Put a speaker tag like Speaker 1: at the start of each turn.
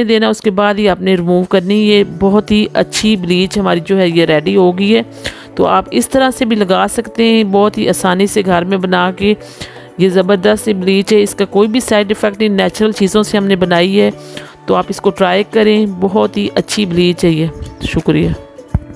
Speaker 1: देना, उसके बाद ही आपने रिमूव करनी। ये बहुत ही अच्छी ब्लीच हमारी जो है ये रेडी हो गई है। तो आप इस तरह से भी लगा सकते हैं, बहुत ही आसानी से घर में बना के। ये ज़बरदस्त ब्लीच है, इसका कोई भी साइड इफ़ेक्ट नहीं, नेचुरल चीज़ों से हमने बनाई है। तो आप इसको ट्राई करें, बहुत ही अच्छी ब्लीच है ये। शुक्रिया।